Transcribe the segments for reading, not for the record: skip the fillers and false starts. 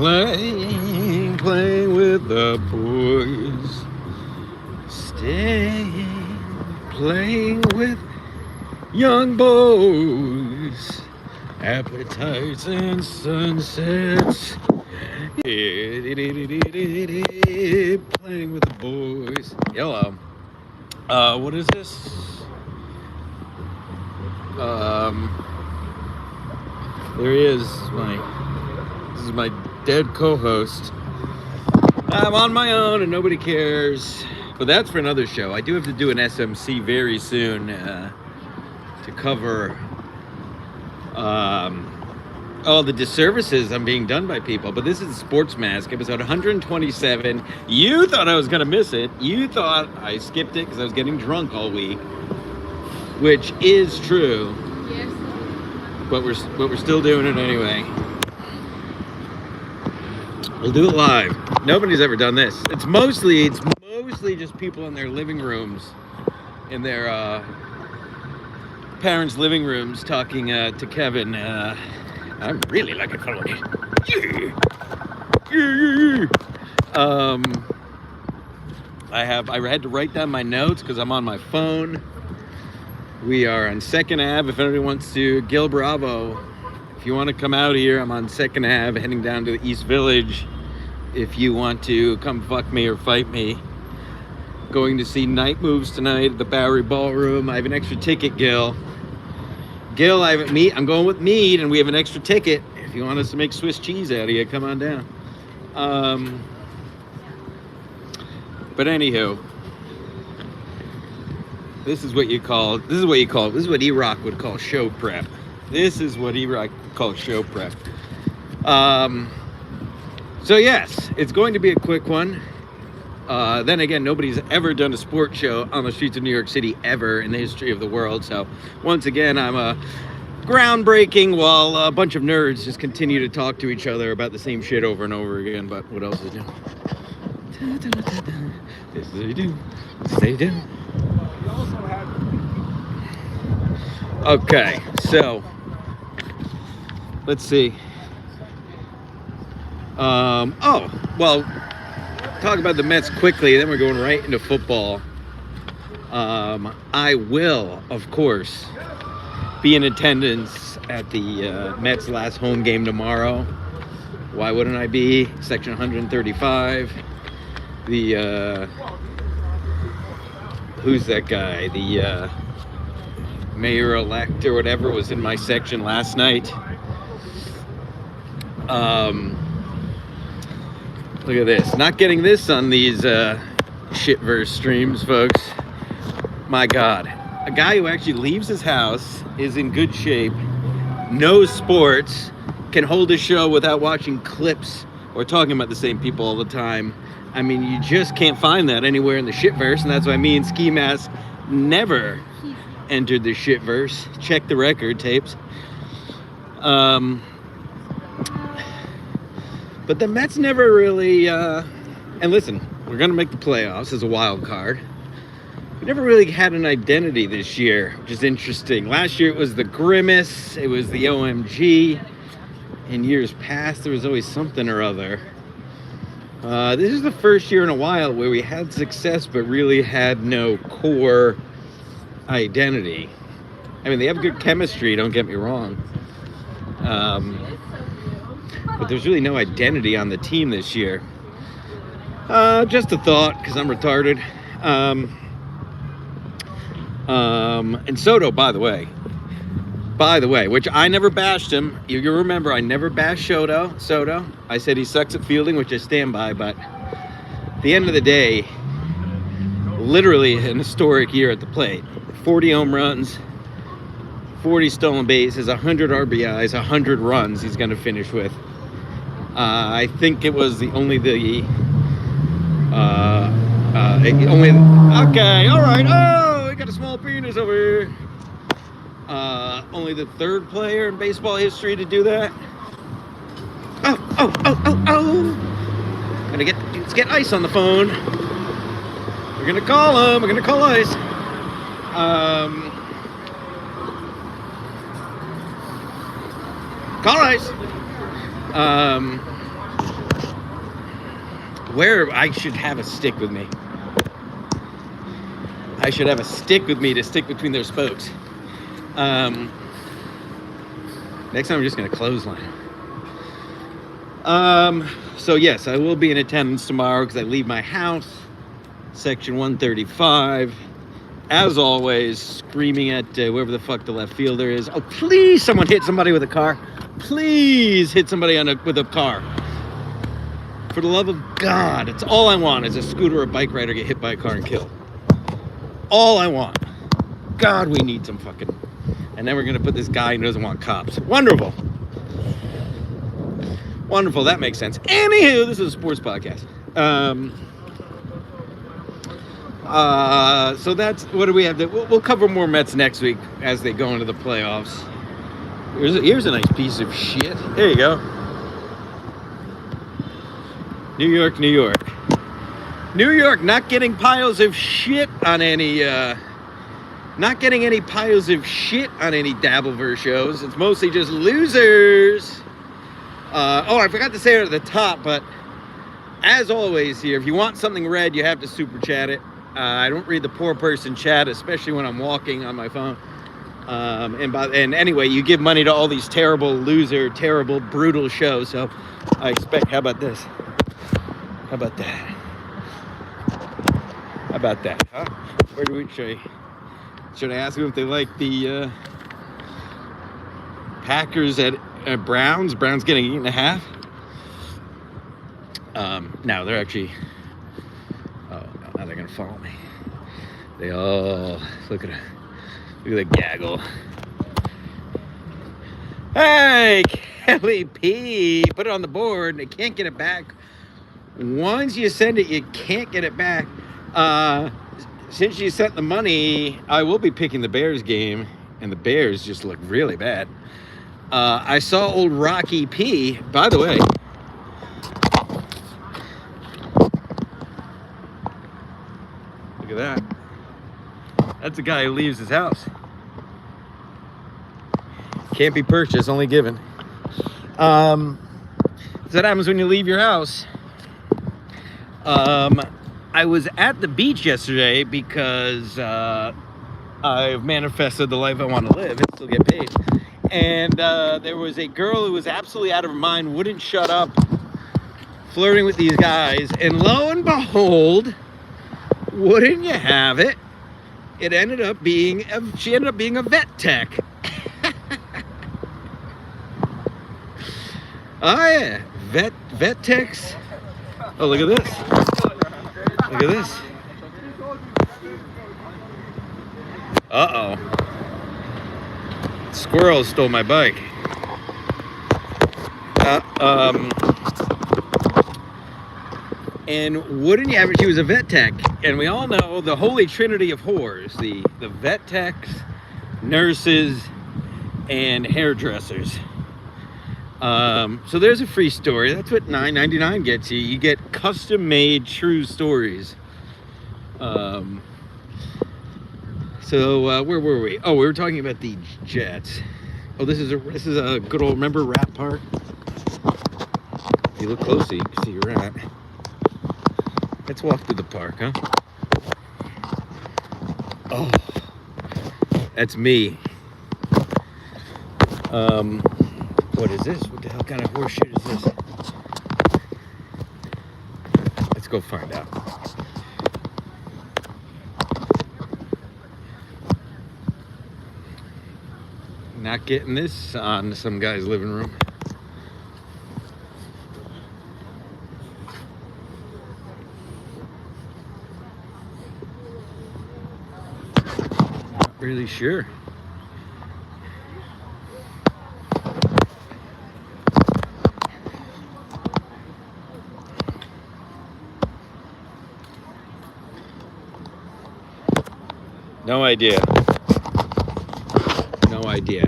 playing with the boys, staying, playing with young boys, appetites and sunsets, playing with the boys. Hello. What is this? There he is. This is my dead co-host. I'm on my own and nobody cares. But that's for another show. I do have to do an SMC very soon to cover all the disservices I'm being done by people. But this is Sports Mask, episode 127. You thought I was going to miss it. You thought I skipped it because I was getting drunk all week, which is true. Yes. But we're still doing it anyway. We'll do it live. Nobody's ever done this. It's mostly just people in their living rooms, in their parents' living rooms, talking to Kevin. I'm really looking forward to it. I had to write down my notes because I'm on my phone. We are on 2nd Ave. If anybody wants to, Gil Bravo, if you want to come out here, I'm on 2nd Ave, heading down to the East Village. If you want to come fuck me or fight me. Going to see Night Moves tonight at the Bowery Ballroom. I have an extra ticket, Gil. Gil, I'm going with Mead, and we have an extra ticket. If you want us to make Swiss cheese out of you, come on down. But anywho, this is what E-Rock would call show prep. This is what E-Rock calls show prep. So yes, it's going to be a quick one. Then again, nobody's ever done a sports show on the streets of New York City ever in the history of the world. So once again, I'm groundbreaking while a bunch of nerds just continue to talk to each other about the same shit over and over again. But what else is new? This is what they do. This is what they do. Okay, so let's see. Talk about the Mets quickly, then we're going right into football. I will, of course, be in attendance at the Mets' last home game tomorrow. Why wouldn't I be? Section 135. Who's that guy? The mayor-elect or whatever was in my section last night. Look at this. Not getting this on these shitverse streams, folks. My God. A guy who actually leaves his house, is in good shape, knows sports, can hold a show without watching clips or talking about the same people all the time. I mean, you just can't find that anywhere in the shitverse, and that's what I mean. Ski Mask never entered the shitverse. Check the record tapes. But the Mets never really, and listen, we're going to make the playoffs as a wild card. We never really had an identity this year, which is interesting. Last year it was the Grimace, it was the OMG. In years past, there was always something or other. This is the first year in a while where we had success, but really had no core identity. I mean, they have good chemistry, don't get me wrong. But there's really no identity on the team this year. Just a thought, because I'm retarded. And Soto, by the way, which I never bashed him. You remember, I never bashed Soto. I said he sucks at fielding, which I stand by. But at the end of the day, literally an historic year at the plate. 40 home runs, 40 stolen bases, 100 RBIs, 100 runs he's going to finish with. I think it was only okay, all right. Oh, we got a small penis over here. Only the third player in baseball history to do that. Oh. Let's get Ice on the phone. We're gonna call him. We're gonna call Ice. Call Ice. where I should have a stick with me. I should have a stick with me to stick between their spokes. Next time I'm just going to clothesline. So yes, I will be in attendance tomorrow because I leave my house, section 135. As always, screaming at whoever the fuck the left fielder is. Oh, please, someone hit somebody with a car. Please hit somebody with a car. For the love of God, it's all I want is a scooter or a bike rider get hit by a car and killed. All I want. God, we need some fucking... And then we're going to put this guy who doesn't want cops. Wonderful. Wonderful, that makes sense. Anywho, this is a sports podcast. So that's... What do we have? We'll cover more Mets next week as they go into the playoffs. Here's a nice piece of shit. There you go. New York, New York. New York not getting piles of shit on any... Not getting any piles of shit on any Dabbleverse shows. It's mostly just losers. I forgot to say it at the top, but as always here, if you want something read, you have to super chat it. I don't read the poor person chat, especially when I'm walking on my phone. And anyway, you give money to all these terrible loser, terrible, brutal shows. So I expect, how about this? How about that? How about that? Huh? Where do we should I ask them if they like the Packers at Browns? Browns getting 8.5. No, they're actually. Oh no, now they're gonna follow me. They all look at the gaggle. Hey, Kelly P, put it on the board. They can't get it back. Once you send it, you can't get it back. Since you sent the money, I will be picking the Bears game, and the Bears just look really bad. I saw old Rocky P, by the way. Look at that. That's a guy who leaves his house. Can't be purchased, only given. So that happens when you leave your house. I was at the beach yesterday because I've manifested the life I want to live and still get paid. And there was a girl who was absolutely out of her mind, wouldn't shut up, flirting with these guys. And lo and behold, wouldn't you have it, she ended up being a vet tech. Oh yeah, vet techs. Oh, look at this. Look at this. Uh-oh. Squirrel stole my bike. And wouldn't you have it, she was a vet tech. And we all know the holy trinity of whores. The vet techs, nurses, and hairdressers. So there's a free story. That's what $9.99 gets you. You get custom-made true stories. So where were we? Oh, we were talking about the Jets. Oh, this is a good old, remember Rat Park? If you look closely, you can see a rat. Let's walk through the park, huh? Oh, that's me. What is this? What the hell kind of horse shit is this? Let's go find out. Not getting this on some guy's living room. Not really sure. No idea. No idea.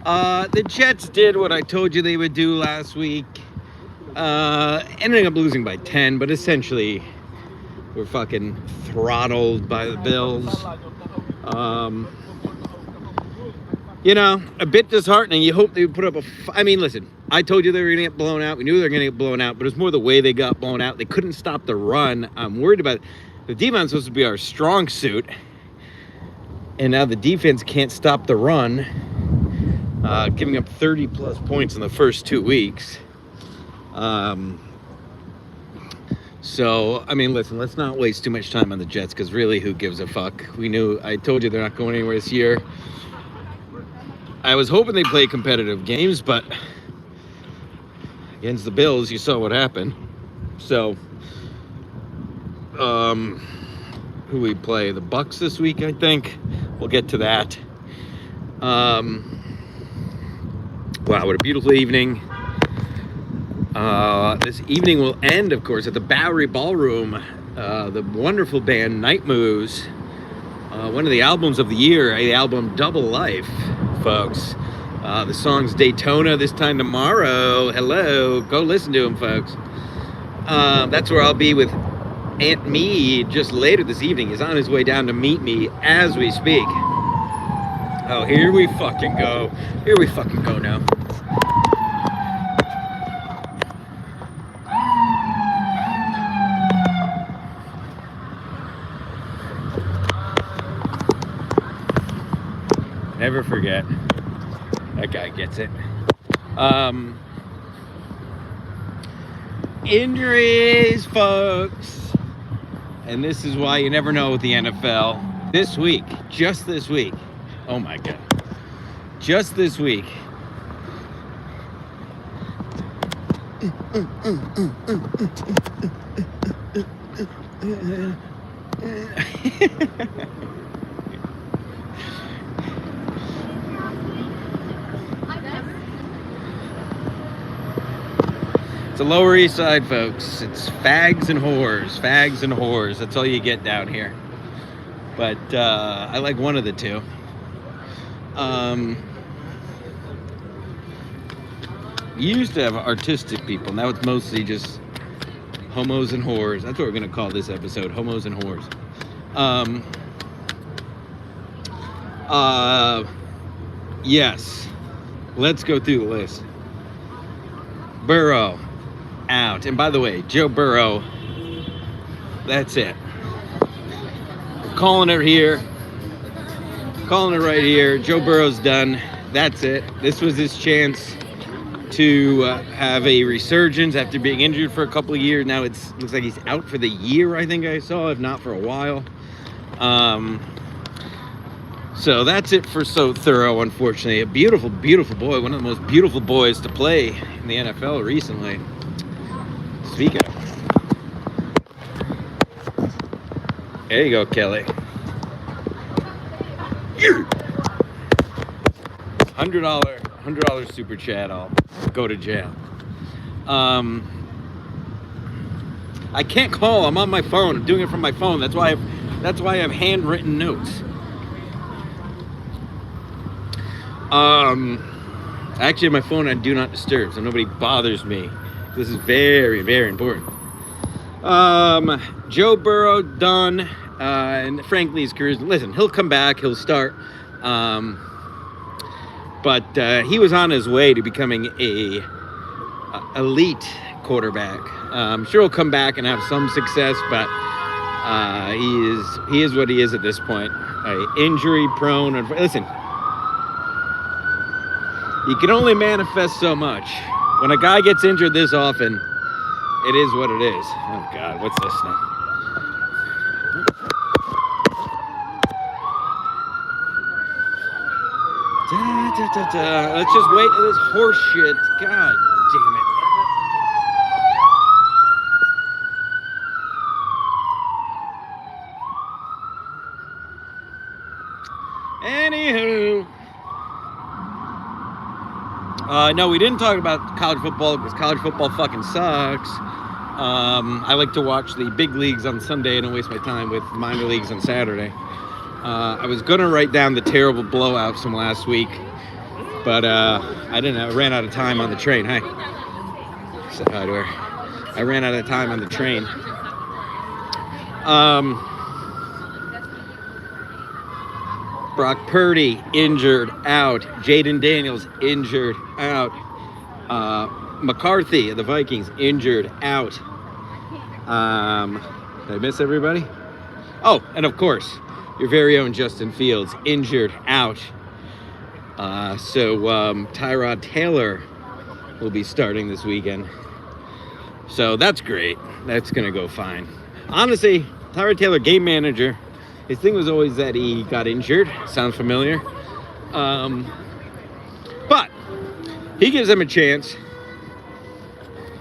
The Jets did what I told you they would do last week. Ending up losing by 10, but essentially we're fucking throttled by the Bills. a bit disheartening. You hope they would put up I mean, listen, I told you they were going to get blown out. We knew they were going to get blown out, but it was more the way they got blown out. They couldn't stop the run. I'm worried about it. The defense was supposed to be our strong suit, and now the defense can't stop the run, giving up 30-plus points in the first 2 weeks. So, I mean, listen, let's not waste too much time on the Jets, because really, who gives a fuck? I told you they're not going anywhere this year. I was hoping they'd play competitive games, but against the Bills, you saw what happened. So, who we play? The Bucks this week, I think. We'll get to that. Wow, what a beautiful evening. This evening will end, of course, at the Bowery Ballroom. The wonderful band Night Moves. One of the albums of the year, the album Double Life, folks. The song's Daytona This Time Tomorrow. Hello. Go listen to them, folks. That's where I'll be with Aunt Me just later this evening. He's on his way down to meet me as we speak. Oh, here we fucking go. Here we fucking go now. Never forget. That guy gets it. Injuries, folks. And this is why you never know with the NFL. This week, just this week. Oh my God. Just this week. It's the Lower East Side, folks. It's fags and whores. Fags and whores. That's all you get down here. But I like one of the two. You used to have artistic people. Now it's mostly just homos and whores. That's what we're going to call this episode. Homos and whores. Yes. Let's go through the list. Burrow. Out. And by the way, Joe Burrow, that's it. We're calling it here. Calling it right here. Joe Burrow's done. That's it. This was his chance to have a resurgence after being injured for a couple of years. Now it looks like he's out for the year, I think I saw, if not for a while. So that's it for So Thorough, unfortunately. A beautiful, beautiful boy. One of the most beautiful boys to play in the NFL recently. Speaking of. There you go, Kelly. $100 super chat. I'll go to jail. I can't call. I'm on my phone. I'm doing it from my phone. That's why I have handwritten notes. I actually have my phone on Do Not Disturb, so nobody bothers me. This is very, very important. Joe Burrow done, and frankly, his career. Listen, he'll come back. He'll start. But he was on his way to becoming a elite quarterback. I'm sure he'll come back and have some success, but he is what he is at this point. Injury prone. And listen. You can only manifest so much. When a guy gets injured this often, it is what it is. Oh, God, what's this now? Let's just wait for this horse shit. God damn it. Anywho. No, we didn't talk about college football because college football fucking sucks. I like to watch the big leagues on Sunday and don't waste my time with minor leagues on Saturday. I was going to write down the terrible blowouts from last week, but I didn't. I ran out of time on the train. Hi. Say hi to her. I ran out of time on the train. Brock Purdy, injured, out. Jaden Daniels, injured, out. McCarthy of the Vikings, injured, out. Did I miss everybody? Oh, and of course, your very own Justin Fields, injured, out. So Tyrod Taylor will be starting this weekend. So that's great. That's going to go fine. Honestly, Tyrod Taylor, game manager, his thing was always that he got injured. Sounds familiar. But he gives them a chance.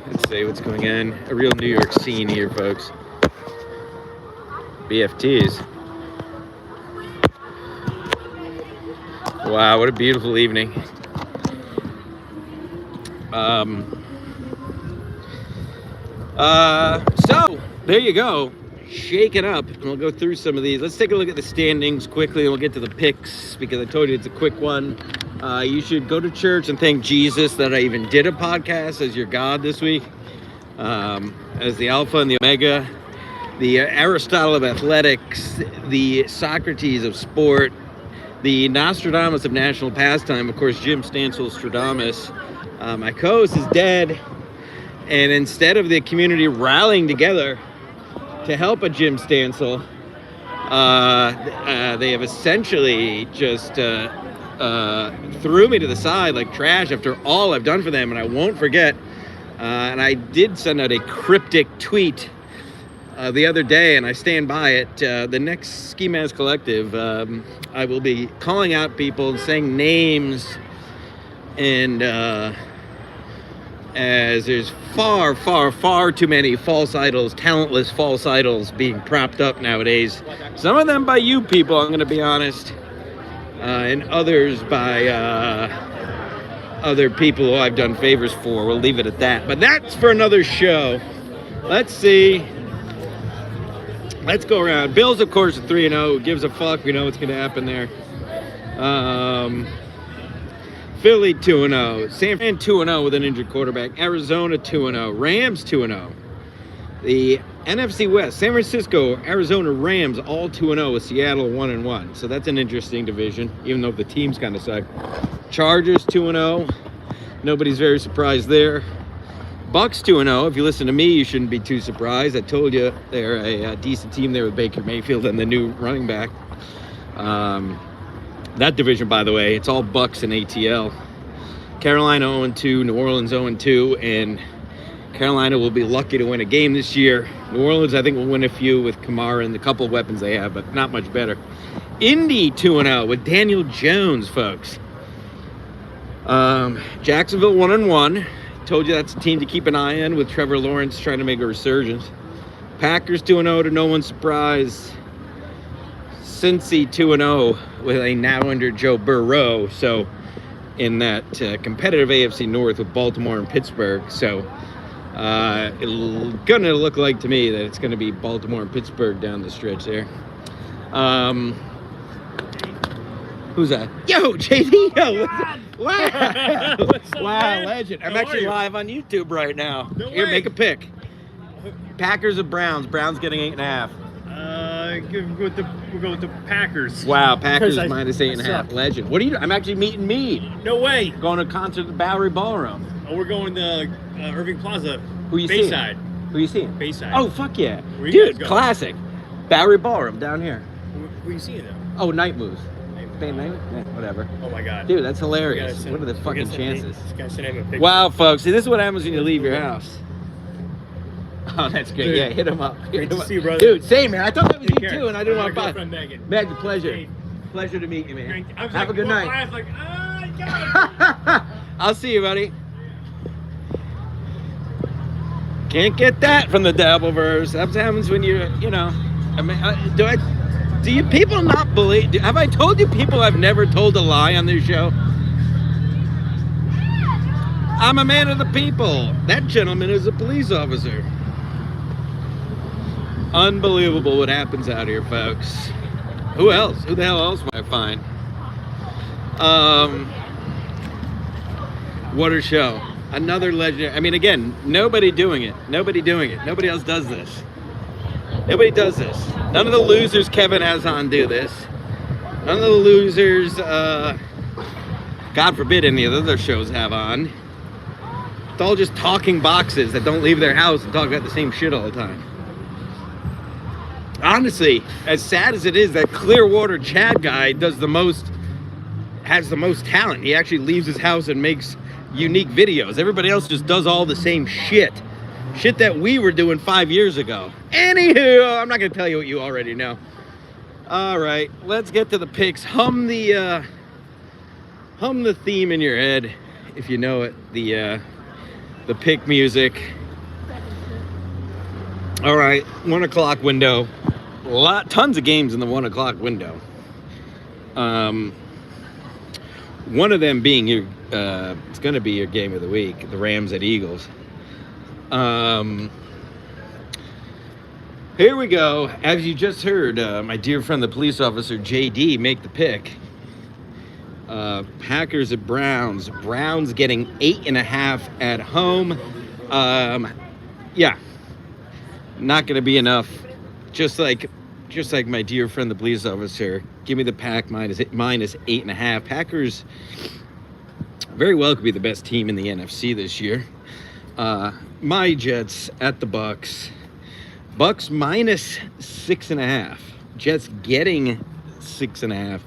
Let's see what's going on. A real New York scene here, folks. BFTs. Wow, what a beautiful evening. So there you go. Shake it up, and we'll go through some of these. Let's take a look at the standings quickly, and we'll get to the picks because I told you it's a quick one. You should go to church and thank Jesus that I even did a podcast as your God this week, as the Alpha and the Omega, the Aristotle of athletics, the Socrates of sport, the Nostradamus of national pastime. Of course, Jim Stansel-Stradamus. My co-host is dead, and instead of the community rallying together to help a Jim Stansel, they have essentially just threw me to the side like trash after all I've done for them, and I won't forget. And I did send out a cryptic tweet the other day, and I stand by it. The next Ski Mask Collective, I will be calling out people and saying names, and as there's far too many false idols, talentless false idols being propped up nowadays. Some of them by you people, I'm going to be honest, and others by other people who I've done favors for. We'll leave it at that. But that's for another show. Let's see. Let's go around. Bills, of course, are 3-0. Who gives a fuck? We know what's going to happen there. Philly 2-0. San Fran 2-0 with an injured quarterback. Arizona 2-0. Rams 2-0. The NFC West, San Francisco, Arizona, Rams all 2-0 with Seattle 1-1. So that's an interesting division, even though the teams kind of suck. Chargers 2-0. Nobody's very surprised there. Bucks 2-0. If you listen to me, you shouldn't be too surprised. I told you they're a decent team there with Baker Mayfield and the new running back. That division, by the way, it's all Bucks and ATL. Carolina 0-2, New Orleans 0-2, and Carolina will be lucky to win a game this year. New Orleans, I think, will win a few with Kamara and the couple of weapons they have, but not much better. Indy 2-0 with Daniel Jones, folks. Jacksonville 1-1. Told you that's a team to keep an eye on with Trevor Lawrence trying to make a resurgence. Packers 2-0 to no one's surprise. Cincy 2-0 with a now under Joe Burrow. So in that competitive AFC North with Baltimore and Pittsburgh. So it's going to look like to me that it's going to be Baltimore and Pittsburgh down the stretch there. Who's that? Yo, JD. Yo, wow. Wow, legend. I'm actually live on YouTube right now. Here, make a pick. Packers or Browns? Browns getting 8.5. We're going with the Packers. Wow, Packers minus 8.5. Legend. What are you? I'm actually meeting Meade. No way. Going to a concert at the Bowery Ballroom. Oh, we're going to Irving Plaza. Who you Bayside. seeing? Who you seeing? Bayside. Oh, fuck yeah. Where you guys Dude, going? classic. Bowery Ballroom down here. Who are you seeing though? Oh, Night Moves. Whatever. Oh my god. Dude, that's hilarious. What are the fucking chances? This guy sent him a picture. Wow, folks. See, this is what happens when you leave your house. Oh, that's great. Dude, yeah, hit him up. Great to see you, brother. Dude, same, man. I thought that was Take you care. too, and I didn't want to My buy. girlfriend Megan. Megan, pleasure. Hey. Pleasure to meet you, man. I was Have like, a good night. I was like, God. I'll see you, buddy. Can't get that from the Dabbleverse. That's what happens when you know. I mean, do you people not believe? Have I told you people I've never told a lie on this show? I'm a man of the people. That gentleman is a police officer. Unbelievable what happens out here, folks. Who else? Who the hell else might I find? What a show. Another legend. I mean, again, nobody doing it. Nobody doing it. Nobody else does this. Nobody does this. None of the losers Kevin has on do this. None of the losers, God forbid any of the other shows have on. It's all just talking boxes that don't leave their house and talk about the same shit all the time. Honestly, as sad as it is, that Clearwater Chad guy has the most talent. He actually leaves his house and makes unique videos. Everybody else just does all the same shit that we were doing 5 years ago. Anywho, I'm not gonna tell you what you already know. All right, let's get to the picks. Hum the theme in your head, if you know it. The pick music. All right, 1 o'clock window. Tons of games in the 1 o'clock window. One of them being your, it's going to be your game of the week, the Rams at Eagles. Here we go. As you just heard, my dear friend, the police officer, JD, make the pick. Packers at Browns. Browns getting 8.5 at home. Yeah, not going to be enough. Just like my dear friend, the police officer, give me the Pack minus 8.5. Packers very well could be the best team in the NFC this year. My Jets at the Bucks. Bucks minus 6.5. Jets getting 6.5.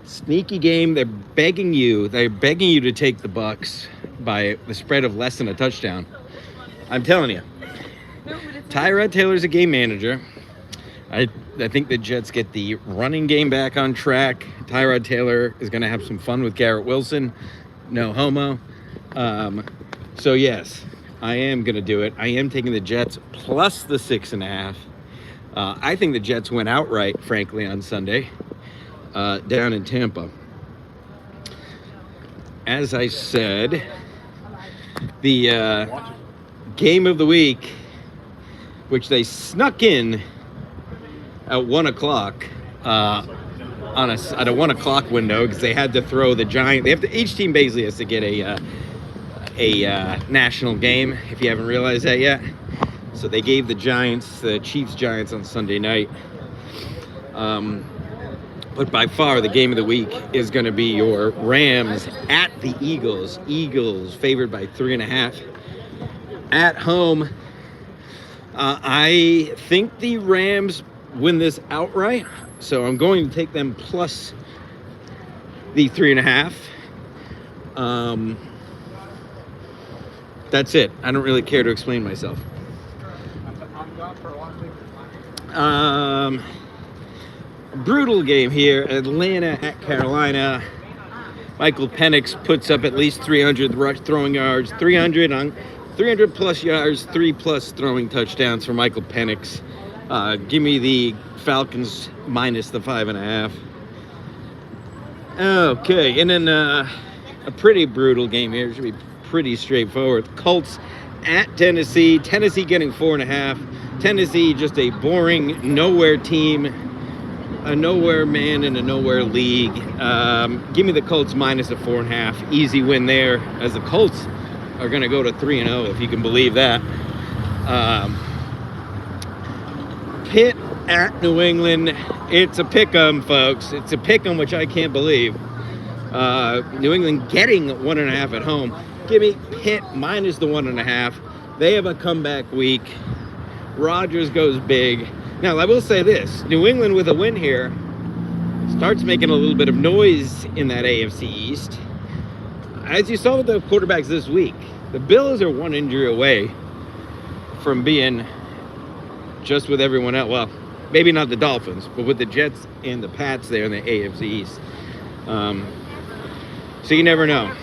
Sneaky game. They're begging you to take the Bucks by the spread of less than a touchdown. I'm telling you. Tyrod Taylor's a game manager. I think the Jets get the running game back on track. Tyrod Taylor is going to have some fun with Garrett Wilson. No homo. So yes, I am going to do it. I am taking the Jets plus the 6.5. I think the Jets went outright, frankly, on Sunday down in Tampa. As I said, the game of the week, which they snuck in at 1 o'clock at a 1 o'clock window, because they had to throw the Giant. Each team basically has to get a national game, if you haven't realized that yet. So they gave the Chiefs Giants on Sunday night. But by far the game of the week is going to be your Rams at the Eagles. Eagles favored by 3.5 at home. I think the Rams win this outright, so I'm going to take them plus the 3.5. That's it. I don't really care to explain myself. Brutal game here. Atlanta at Carolina. Michael Penix puts up at least 300 throwing yards, 300 plus yards, 3+ throwing touchdowns for Michael Penix. Give me the Falcons minus the 5.5. Okay, and then a pretty brutal game here. It should be pretty straightforward. Colts at Tennessee. Tennessee getting 4.5. Tennessee just a boring nowhere team, a nowhere man in a nowhere league. Give me the Colts minus a 4.5. Easy win there, as the Colts are going to go to 3-0, if you can believe that. Pitt at New England. It's a pick-em, folks. It's a pick-em, which I can't believe. New England getting 1.5 at home. Give me Pitt minus the 1.5. They have a comeback week. Rodgers goes big. Now, I will say this. New England with a win here starts making a little bit of noise in that AFC East. As you saw with the quarterbacks this week, the Bills are one injury away from being just with everyone else. Well, maybe not the Dolphins, but with the Jets and the Pats there in the AFC East. So you never know.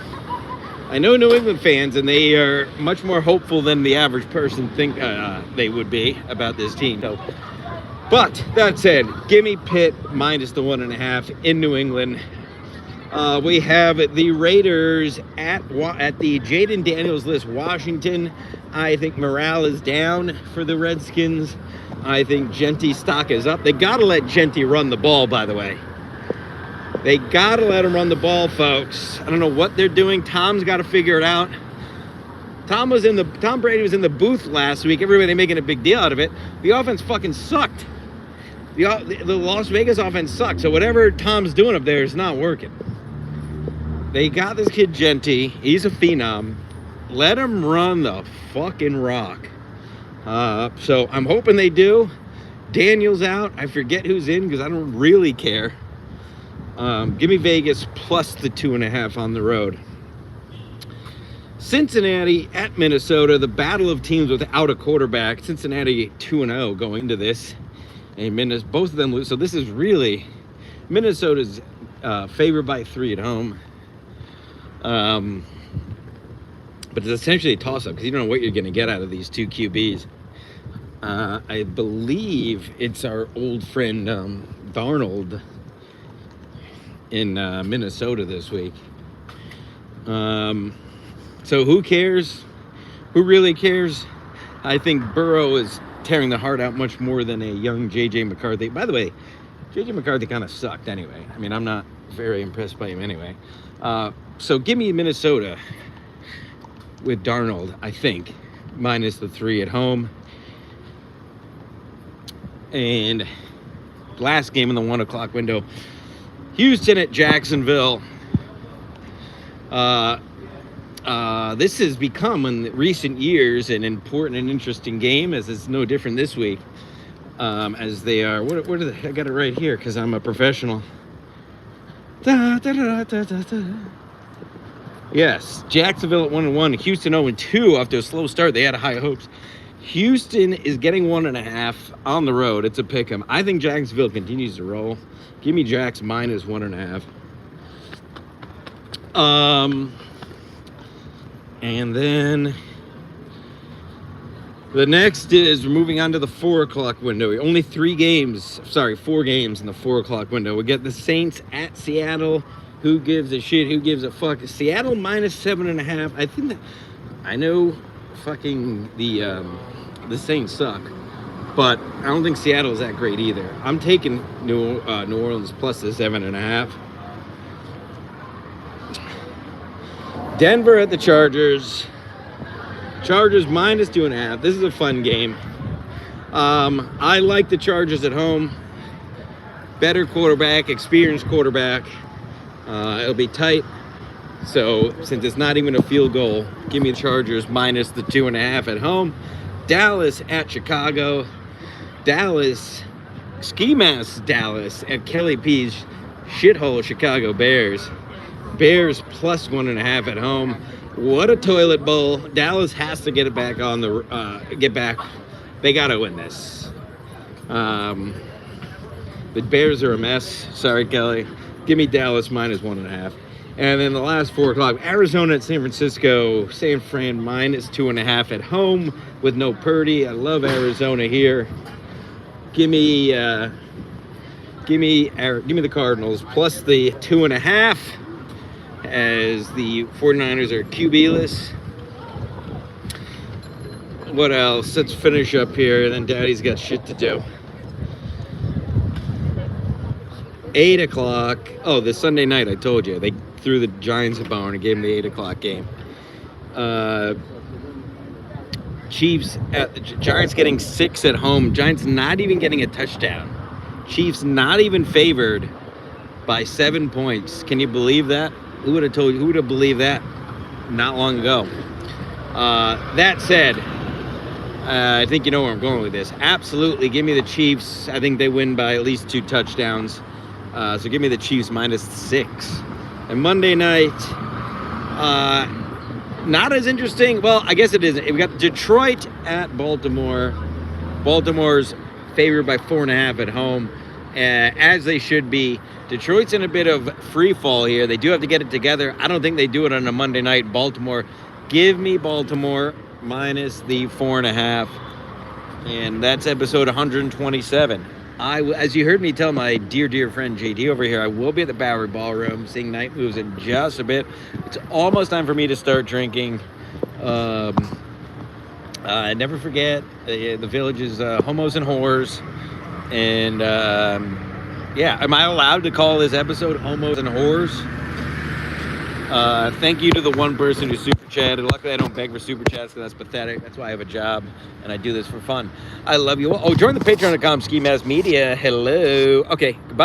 I know New England fans, and they are much more hopeful than the average person think they would be about this team. So, but that said, give me Pitt minus the 1.5 in New England. We have the Raiders at the Jaden Daniels list, Washington. I think morale is down for the Redskins. I think Genty's stock is up. They got to let Genty run the ball, by the way. They got to let him run the ball, folks. I don't know what they're doing. Tom's got to figure it out. Tom Brady was in the booth last week. Everybody making a big deal out of it. The offense fucking sucked. the Las Vegas offense sucks. So whatever Tom's doing up there is not working. They got this kid Genty. He's a phenom. Let him run the fucking rock. So I'm hoping they do. Daniel's out. I forget who's in because I don't really care. Give me Vegas plus the 2.5 on the road. Cincinnati at Minnesota, the battle of teams without a quarterback. Cincinnati 2-0 going into this, and both of them lose. So this is really Minnesota's favored by 3 at home. But it's essentially a toss-up because you don't know what you're going to get out of these two QBs. I believe it's our old friend Darnold in Minnesota this week. So who cares? Who really cares? I think Burrow is tearing the heart out much more than a young J.J. McCarthy. By the way, J.J. McCarthy kind of sucked anyway. I mean, I'm not very impressed by him anyway. So give me Minnesota with Darnold, I think, minus the 3 at home. And last game in the 1 o'clock window, Houston at Jacksonville. This has become in recent years an important and interesting game, as it's no different this week. As they are, what are they? I got it right here because I'm a professional. Yes, Jacksonville at 1-1, Houston 0-2 after a slow start. They had high hopes. Houston is getting 1.5 on the road. It's a pick 'em. I think Jacksonville continues to roll. Give me Jacks minus 1.5. And then the next is we're moving on to the 4 o'clock window. Only 4 games in the 4 o'clock window. We get the Saints at Seattle. Who gives a shit? Who gives a fuck? Seattle minus 7.5. I think that I know fucking the Saints suck, but I don't think Seattle's that great either. I'm taking New Orleans plus the 7.5. Denver at the Chargers. Chargers minus 2.5. This is a fun game. I like the Chargers at home. Better quarterback, experienced quarterback. It'll be tight. So since it's not even a field goal, give me the Chargers minus the 2.5 at home. Dallas at Chicago. Dallas, ski mask Dallas at Kelly P's shithole Chicago Bears. Bears plus 1.5 at home. What a toilet bowl. Dallas has to get it back on the get back. They gotta win this. The Bears are a mess. Sorry, Kelly. Give me Dallas minus 1.5. And then the last 4 o'clock, Arizona at San Francisco. San Fran minus 2.5 at home with no Purdy. I love Arizona here. Give me the Cardinals plus the 2.5 as the 49ers are QB-less. What else? Let's finish up here, and then Daddy's got shit to do. 8 o'clock. Oh, this Sunday night, I told you. They threw the Giants a bone and gave them the 8 o'clock game. Chiefs at the Giants getting 6 at home. Giants not even getting a touchdown. Chiefs not even favored by 7 points. Can you believe that? Who would have told you? Who would have believed that not long ago? That said, I think you know where I'm going with this. Absolutely, give me the Chiefs. I think they win by at least 2 touchdowns. So give me the Chiefs minus 6. And Monday night, not as interesting. Well, I guess it is. We got Detroit at Baltimore. Baltimore's favored by 4.5 at home, as they should be. Detroit's in a bit of free fall here. They do have to get it together. I don't think they do it on a Monday night. Baltimore, give me Baltimore minus the 4.5. And that's episode 127. As you heard me tell my dear friend JD over here, I will be at the Bowery Ballroom seeing Night Moves in just a bit. It's almost time for me to start drinking. Never forget, the Village is homos and whores. And yeah, am I allowed to call this episode Homos and Whores? Thank you to the one person who super chatted. Luckily, I don't beg for super chats because that's pathetic. That's why I have a job and I do this for fun. I love you all. Oh, join the Patreon.com Ski Mask Media. Hello. Okay, goodbye.